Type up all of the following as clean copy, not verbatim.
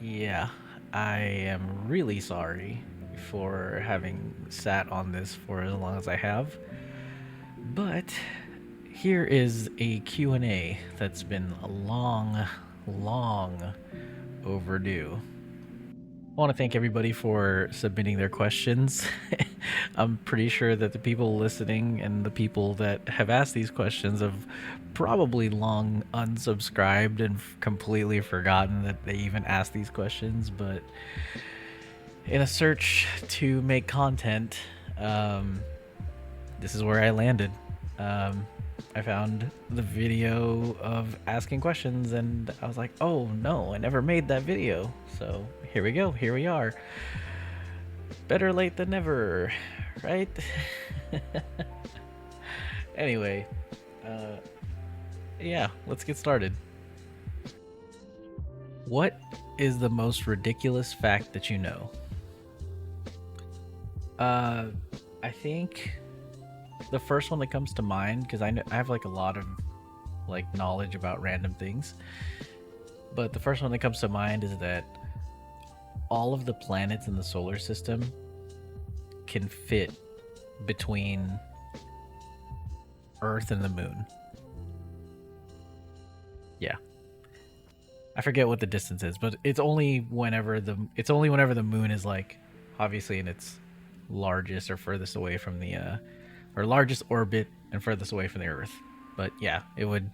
Yeah, I am really sorry for having sat on this for as long as I have. But here is a Q&A that's been a long overdue. I want to thank everybody for submitting their questions. I'm pretty sure that the people listening and the people that have asked these questions have probably long unsubscribed and completely forgotten that they even asked these questions. But in a search to make content, um, this is where I landed. Um, I found the video of asking questions and I was like, oh no, I never made that video. So here we go, here we are. Better late than never, right? Anyway, uh, yeah, let's get started. What is the most ridiculous fact that you know? Uh, I think the first one that comes to mind, because I have like a lot of like knowledge about random things, but the first one that comes to mind is that all of the planets in the solar system can fit between Earth and the moon. Yeah. I forget what the distance is, but it's only whenever the moon is like obviously in its largest or furthest away from the or largest orbit and furthest away from the Earth. But yeah, it would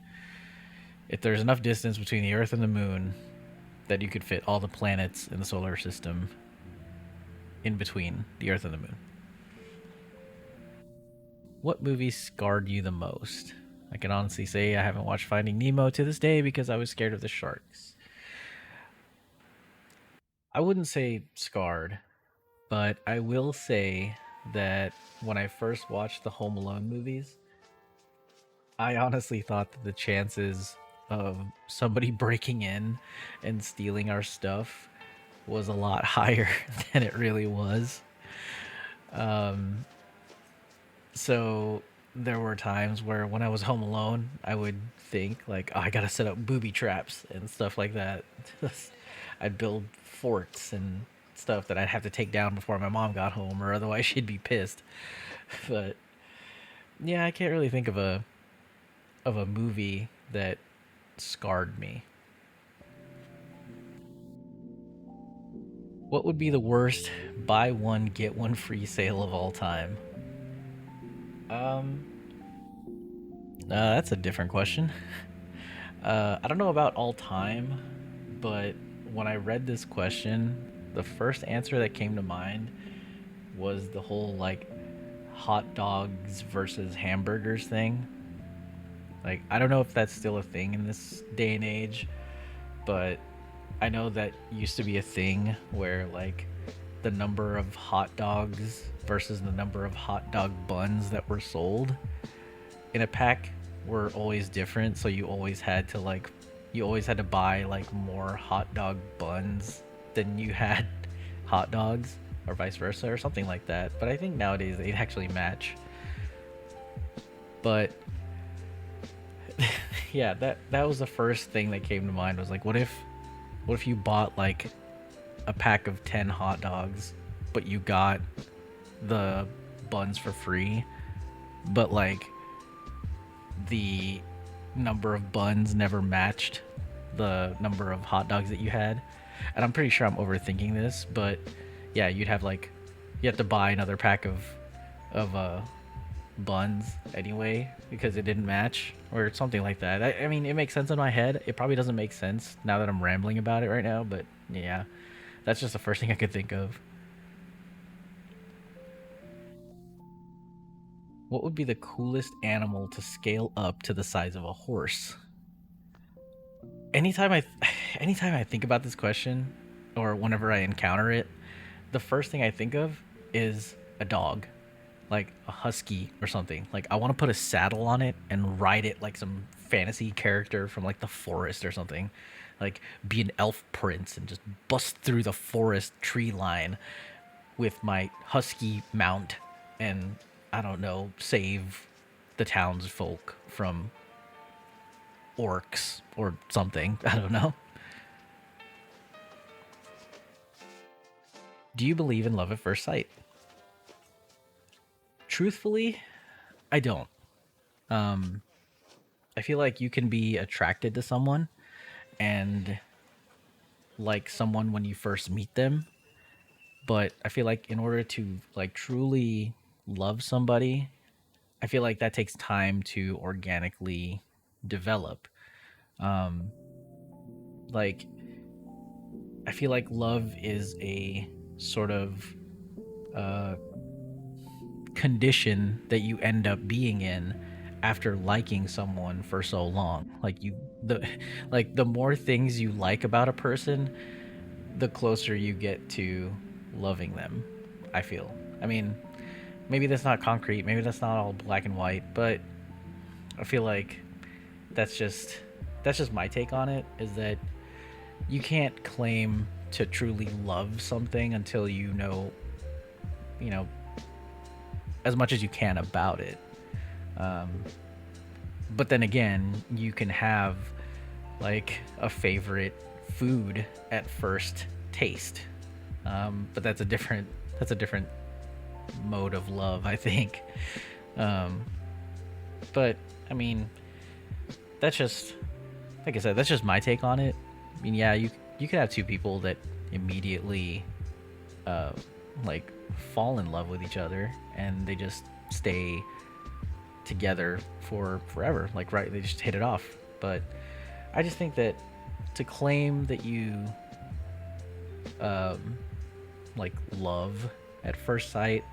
if there's enough distance between the Earth and the moon that you could fit all the planets in the solar system in between the Earth and the moon. What movie scarred you the most? I can honestly say I haven't watched Finding Nemo to this day because I was scared of the sharks. I wouldn't say scarred, but I will say that when I first watched the Home Alone movies, I honestly thought that the chances of somebody breaking in and stealing our stuff was a lot higher than it really was. Um, so there were times where when I was home alone, I would think like, oh, I gotta set up booby traps and stuff like that. I'd build forts and stuff that I'd have to take down before my mom got home, or otherwise she'd be pissed. But yeah, I can't really think of a movie that scarred me. What would be the worst buy one get one free sale of all time? Um, that's a different question. I don't know about all time, but when I read this question, the first answer that came to mind was the whole like hot dogs versus hamburgers thing. Like, I don't know if that's still a thing in this day and age, but I know that used to be a thing where like the number of hot dogs versus the number of hot dog buns that were sold in a pack were always different, so you always had to buy like more hot dog buns than you had hot dogs or vice versa or something like that. But I think nowadays they'd actually match. But yeah, that was the first thing that came to mind was like what if you bought like a pack of 10 hot dogs but you got the buns for free, but like the number of buns never matched the number of hot dogs that you had. And I'm pretty sure I'm overthinking this, but yeah, you have to buy another pack of buns anyway because it didn't match or something like that. I mean, it makes sense in my head. It probably doesn't make sense now that I'm rambling about it right now, but yeah, that's just the first thing I could think of. What would be the coolest animal to scale up to the size of a horse? Anytime I anytime I think about this question or whenever I encounter it, the first thing I think of is a dog, like a husky or something. Like I want to put a saddle on it and ride it like some fantasy character from like the forest or something. Like be an elf prince and just bust through the forest tree line with my husky mount and I don't know, save the townsfolk from orcs or something. I don't know. Do you believe in love at first sight? Truthfully, I don't. Um, I feel like you can be attracted to someone and like someone when you first meet them, but I feel like in order to like truly love somebody, I feel like that takes time to organically develop. Um, like I feel like love is a sort of uh, condition that you end up being in after liking someone for so long. Like the like the more things you like about a person, the closer you get to loving them. I feel. I mean, maybe that's not concrete. Maybe that's not all black and white, but I feel like that's just that's just my take on it. Is that you can't claim to truly love something until you know, as much as you can about it. Um, but then again, you can have like a favorite food at first taste. But that's a different mode of love, I think. Um, but I mean, that's just like I said, that's just my take on it. I mean, yeah, you could have two people that immediately uh, like fall in love with each other and they just stay together for forever. Like right, they just hit it off. But I just think that to claim that you um, like love at first sight,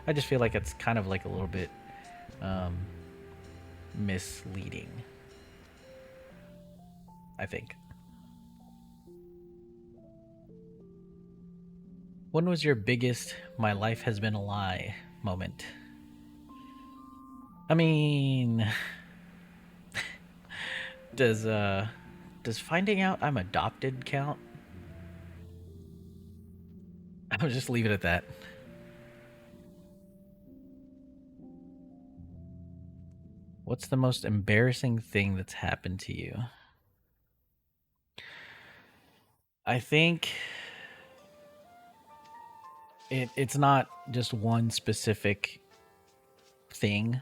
I just feel like it's kind of like a little bit um, misleading. I think. When was your biggest "my life has been a lie" moment? I mean, does does finding out I'm adopted count? I'll just leave it at that. What's the most embarrassing thing that's happened to you? I think it's not just one specific thing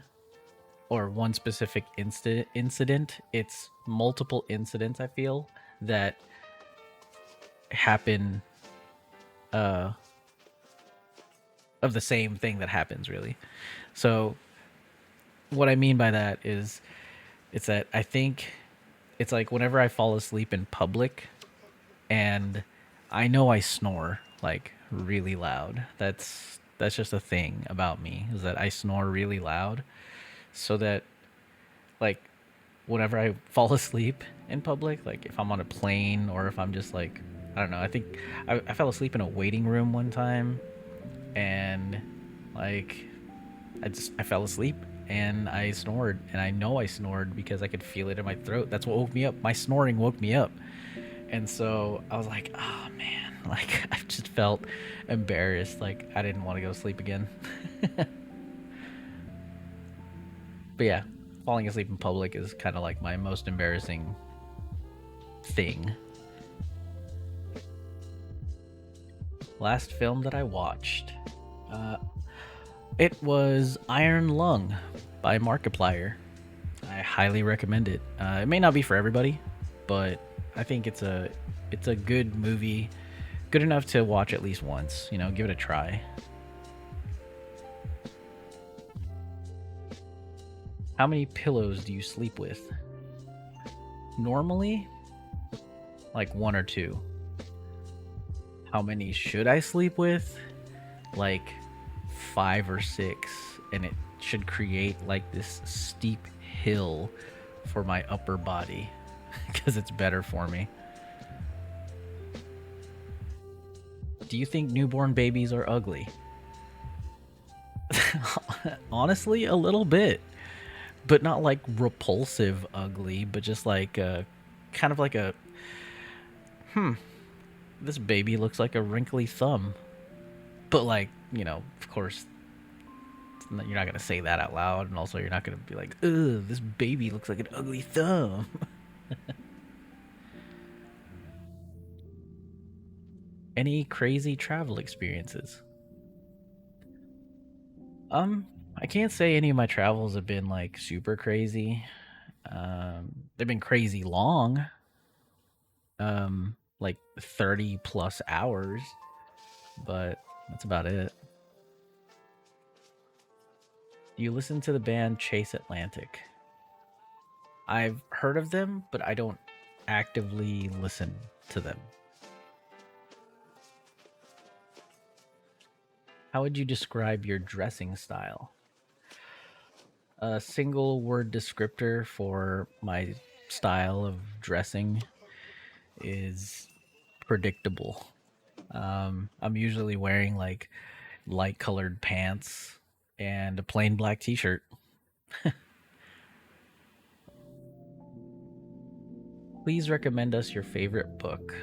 or one specific incident. It's multiple incidents, I feel, that happen uh of the same thing that happens really. So what I mean by that is it's that I think it's like whenever I fall asleep in public and I know I snore like really loud. That's just a thing about me is that I snore really loud so that like whenever I fall asleep in public, like if I'm on a plane or if I'm just like I don't know, I think I fell asleep in a waiting room one time and like I fell asleep and I snored and I know I snored because I could feel it in my throat. That's what woke me up. My snoring woke me up. And so I was like, oh man, like I just felt embarrassed. Like I didn't want to go sleep again. But yeah, falling asleep in public is kind of like my most embarrassing thing. Last film that I watched, uh, it was Iron Lung by Markiplier. I highly recommend it. It may not be for everybody, but I think it's a good movie, good enough to watch at least once. You know, give it a try. How many pillows do you sleep with? Normally, like one or two. How many should I sleep with? Like five or six, and it should create like this steep hill for my upper body because it's better for me. Do you think newborn babies are ugly? Honestly, a little bit, but not like repulsive ugly, but just like kind of like a this baby looks like a wrinkly thumb. But like, you know, of course, you're not gonna say that out loud, and also you're not gonna be like, "Ugh, this baby looks like an ugly thumb." Any crazy travel experiences? Um, I can't say any of my travels have been like super crazy. They've been crazy long, like 30 plus hours, but that's about it. Do you listen to the band Chase Atlantic? I've heard of them, but I don't actively listen to them. How would you describe your dressing style? A single word descriptor for my style of dressing is predictable. I'm usually wearing like light colored pants and a plain black t shirt. Please recommend us your favorite book.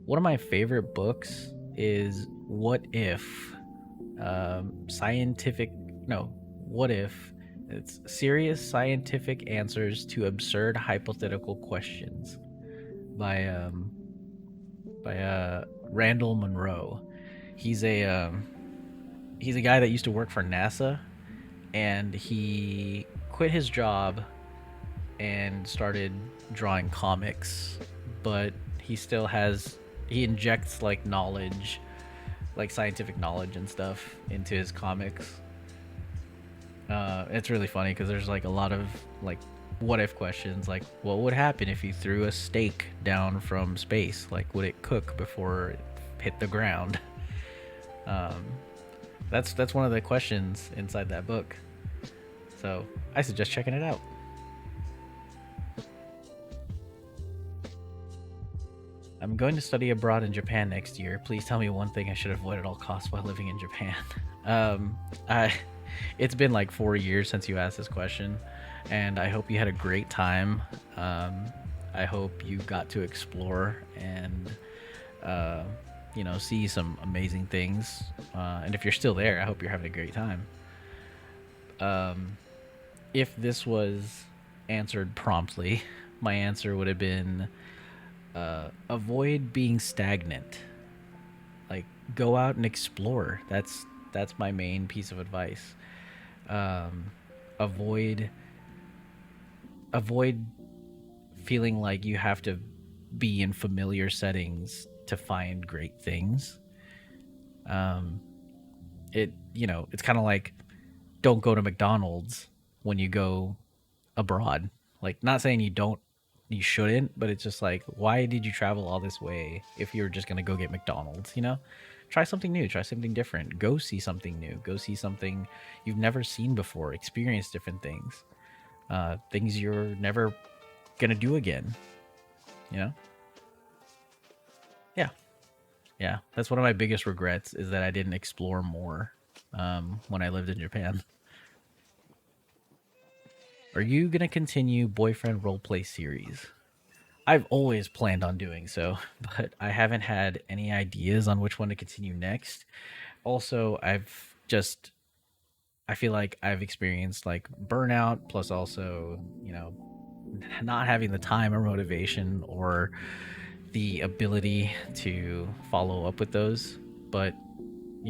One of my favorite books is What If? Scientific, no, What If? It's serious scientific answers to absurd hypothetical questions by Randall Munro. He's a he's a guy that used to work for NASA, and he quit his job and started drawing comics, but he injects like knowledge, like scientific knowledge and stuff into his comics. It's really funny because there's like a lot of like what if questions, like what would happen if you threw a steak down from space, like would it cook before it hit the ground? um, that's one of the questions inside that book, so I suggest checking it out. I'm going to study abroad in Japan next year. Please tell me one thing I should avoid at all costs while living in Japan. I, it's been like 4 years since you asked this question, and I hope you had a great time. I hope you got to explore and, uh, see some amazing things. And if you're still there, I hope you're having a great time. Um, if this was answered promptly, my answer would have been avoid being stagnant. Like go out and explore. That's my main piece of advice. Um, avoid avoid feeling like you have to be in familiar settings to find great things. Um, it's kind of like don't go to McDonald's when you go abroad. Like not saying you shouldn't, but it's just like why did you travel all this way if you're just going to go get McDonald's, you know? Try something new, try something different. Go see something new. Go see something you've never seen before. Experience different things. Things you're never going to do again, you know? Yeah. Yeah, that's one of my biggest regrets is that I didn't explore more when I lived in Japan. Are you gonna continue boyfriend roleplay series? I've always planned on doing so, but I haven't had any ideas on which one to continue next. Also, I feel like I've experienced like burnout, plus also, not having the time or motivation or the ability to follow up with those. But,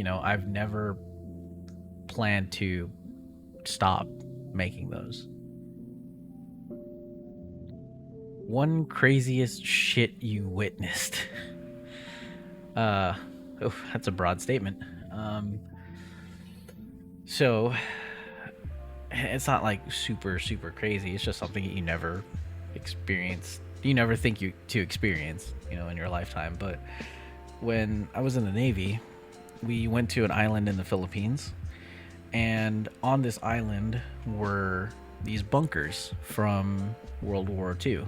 I've never planned to stop making those. One craziest shit you witnessed. uh, oh, that's a broad statement. Um, so it's not like super super crazy. It's just something that you never experience. You never think you to experience, in your lifetime. But when I was in the Navy, we went to an island in the Philippines, and on this island were these bunkers from World War II.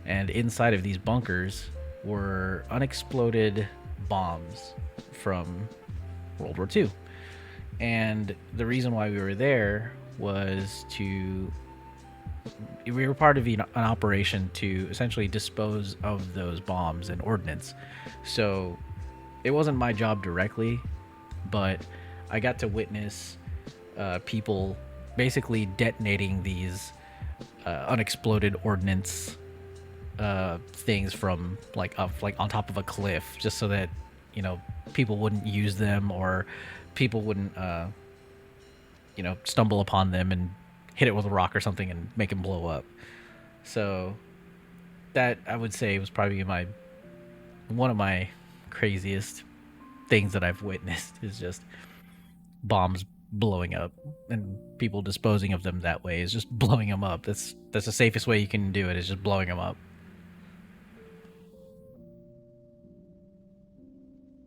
And inside of these bunkers were unexploded bombs from World War II. And the reason why we were there was we were part of an operation to essentially dispose of those bombs and ordnance. So it wasn't my job directly, but I got to witness people basically detonating these unexploded ordnance things from like up like on top of a cliff, just so that you know people wouldn't use them, or people wouldn't stumble upon them and hit it with a rock or something and make them blow up. So that, I would say, was probably my one of my craziest things that I've witnessed, is just bombs blowing up and people disposing of them that way, is just blowing them up. That's the safest way you can do it, is just blowing them up.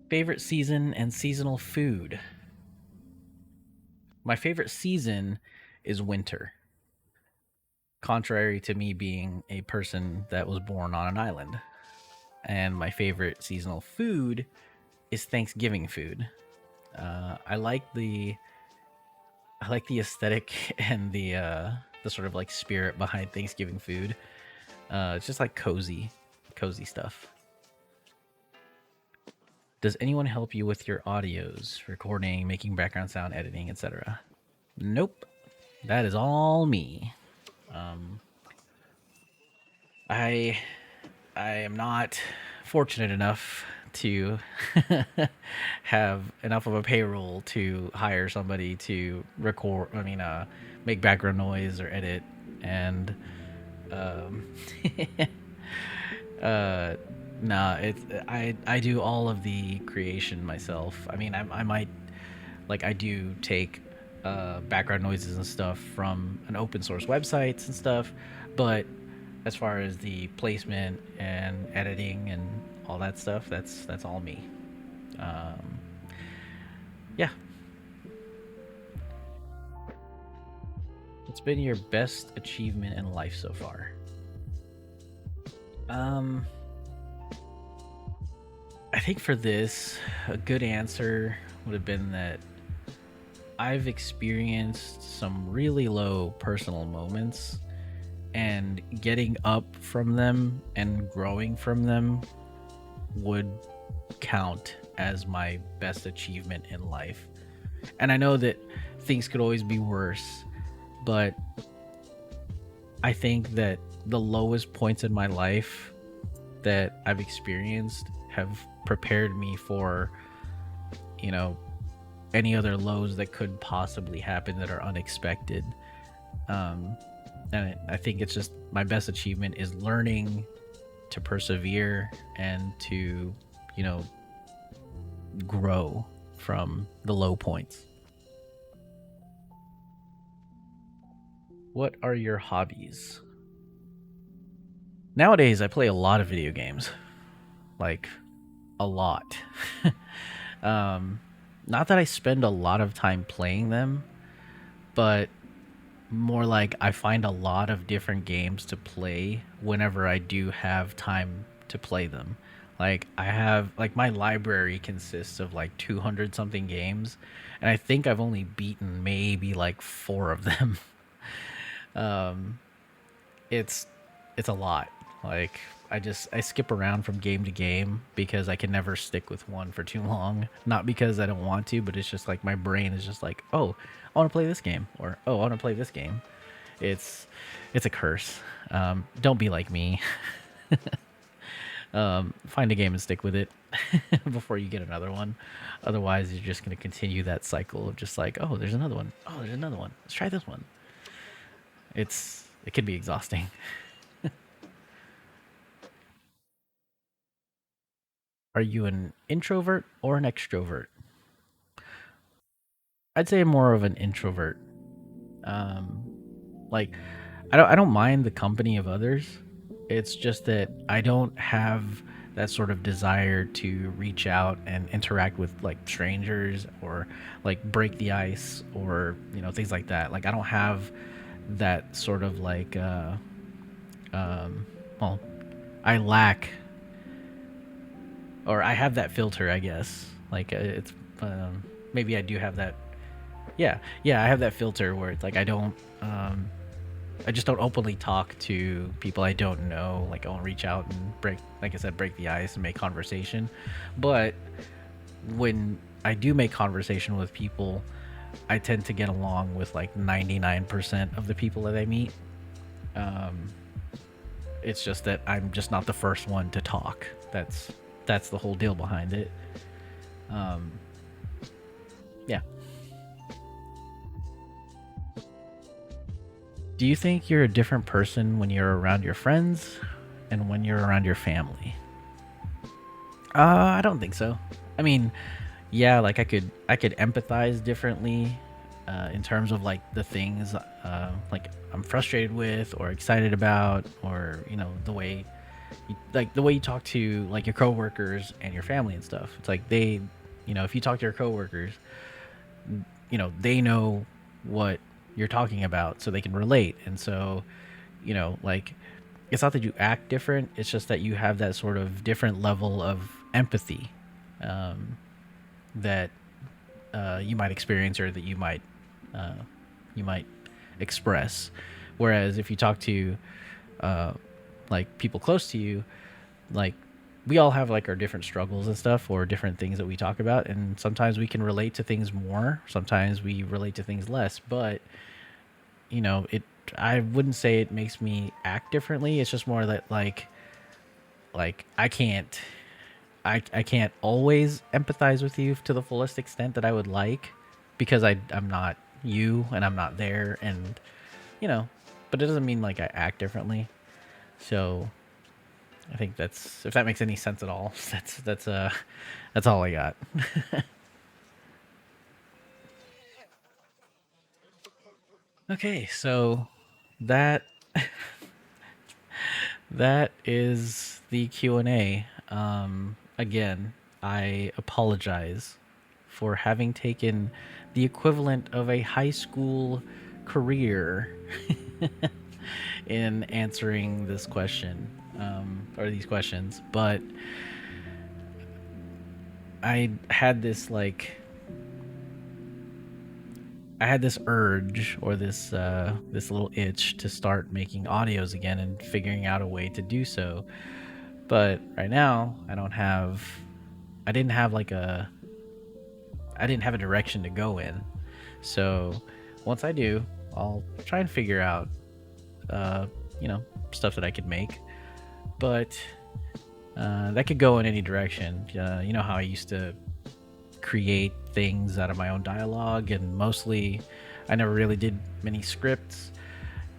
Favorite season and seasonal food. My favorite season is winter, contrary to me being a person that was born on an island. And my favorite seasonal food is Thanksgiving food. I like the aesthetic and the sort of like spirit behind Thanksgiving food. It's just like cozy stuff. Does anyone help you with your audios, recording, making background sound, editing, etc.? Nope. That is all me. Um, I I am not fortunate enough to have enough of a payroll to hire somebody to record. I mean, make background noise or edit, and um, uh, nah. It's I do all of the creation myself. I mean, I might like I do take background noises and stuff from an open source websites and stuff, but as far as the placement and editing and all that stuff, that's all me. Um, yeah. What's been your best achievement in life so far? Um, I think for this, a good answer would have been that I've experienced some really low personal moments, and getting up from them and growing from them would count as my best achievement in life. And I know that things could always be worse, but I think that the lowest points in my life that I've experienced have prepared me for, you know, any other lows that could possibly happen that are unexpected. Um, and I think it's just my best achievement is learning to persevere and to, you know, grow from the low points. What are your hobbies? Nowadays, I play a lot of video games, like a lot. um, Not that I spend a lot of time playing them, but more like I find a lot of different games to play whenever I do have time to play them. Like I have like my library consists of like 200 something games, and I think I've only beaten maybe like 4 of them. um it's it's a lot. Like I skip around from game to game because I can never stick with one for too long. Not because I don't want to, but it's just like my brain is just like, "Oh, I want to play this game," or "Oh, I want to play this game." It's it's a curse. Don't be like me. Find a game and stick with it before you get another one. Otherwise, you're just going to continue that cycle of just like, "Oh, there's another one. Oh, there's another one. Let's try this one." It can be exhausting. Are you an introvert or an extrovert? I'd say I'm more of an introvert. Um, like I don't mind the company of others. It's just that I don't have that sort of desire to reach out and interact with like strangers, or like break the ice, or things like that. Like I don't have that sort of like um well, I lack, or I have that filter, I guess. Like it's maybe I do have that. Yeah, yeah, I have that filter where it's like I just don't openly talk to people I don't know. Like I won't reach out and break, like I said, break the ice and make conversation. But when I do make conversation with people, I tend to get along with like 99% of the people that I meet. Um, It's just that I'm just not the first one to talk. That's the whole deal behind it. Um, yeah. Do you think you're a different person when you're around your friends and when you're around your family? I don't think so. I mean, yeah, like I could empathize differently in terms of like the things like I'm frustrated with or excited about, or the way the way you talk to like your coworkers and your family and stuff. It's like if you talk to your coworkers, they know what you're talking about, so they can relate, and so like it's not that you act different, it's just that you have that sort of different level of empathy um, that you might experience, or that uh, you might express. Whereas if you talk to uh, like people close to you, like we all have like our different struggles and stuff, or different things that we talk about, and sometimes we can relate to things more, sometimes we relate to things less. But it I wouldn't say it makes me act differently. It's just more that like I can't always empathize with you to the fullest extent that I would like, because I'm not you and I'm not there, and you know, but it doesn't mean like I act differently. So I think that's, if that makes any sense at all. That's all I got. Okay, so that that is the Q&A. Again, I apologize for having taken the equivalent of a high school career in answering this question, or these questions, but I had this like I had this urge, or this little itch to start making audios again and figuring out a way to do so. But right now, I didn't have like a I didn't have a direction to go in. So once I do, I'll try and figure out uh, you know, stuff that I could make. But that could go in any direction. You know how I used to create things out of my own dialogue, and mostly I never really did many scripts.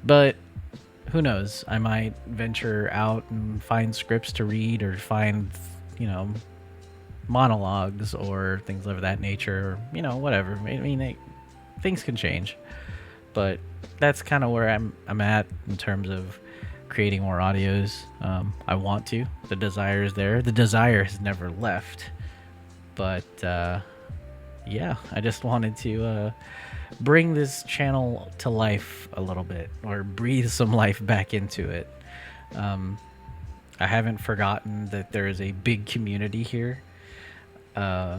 But who knows? I might venture out and find scripts to read, or find, you know, monologues or things of that nature, or, whatever. I mean, things can change. But that's kind of where I'm at in terms of creating more audios. I want to. The desire is there. The desire has never left. But yeah, I just wanted to bring this channel to life a little bit, or breathe some life back into it. Um, I haven't forgotten that there is a big community here, uh,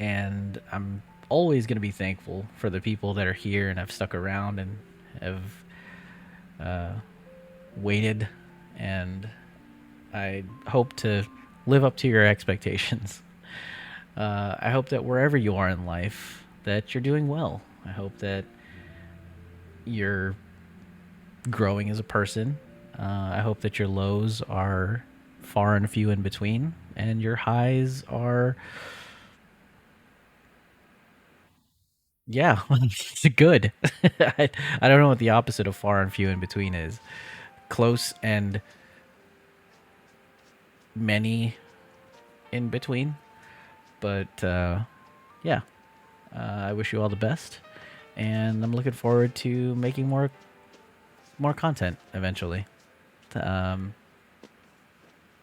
and I'm always going to be thankful for the people that are here and have stuck around and have uh, waited. And I hope to live up to your expectations. I hope that wherever you are in life, that you're doing well. I hope that you're growing as a person. I hope that your lows are far and few in between, and your highs are, yeah, it's good. I don't know what the opposite of far and few in between is. Close and many in between. But yeah, I wish you all the best, and I'm looking forward to making more content eventually. Um,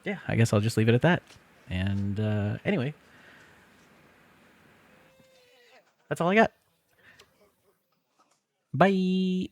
yeah, I guess I'll just leave it at that. And anyway, that's all I got. Bye.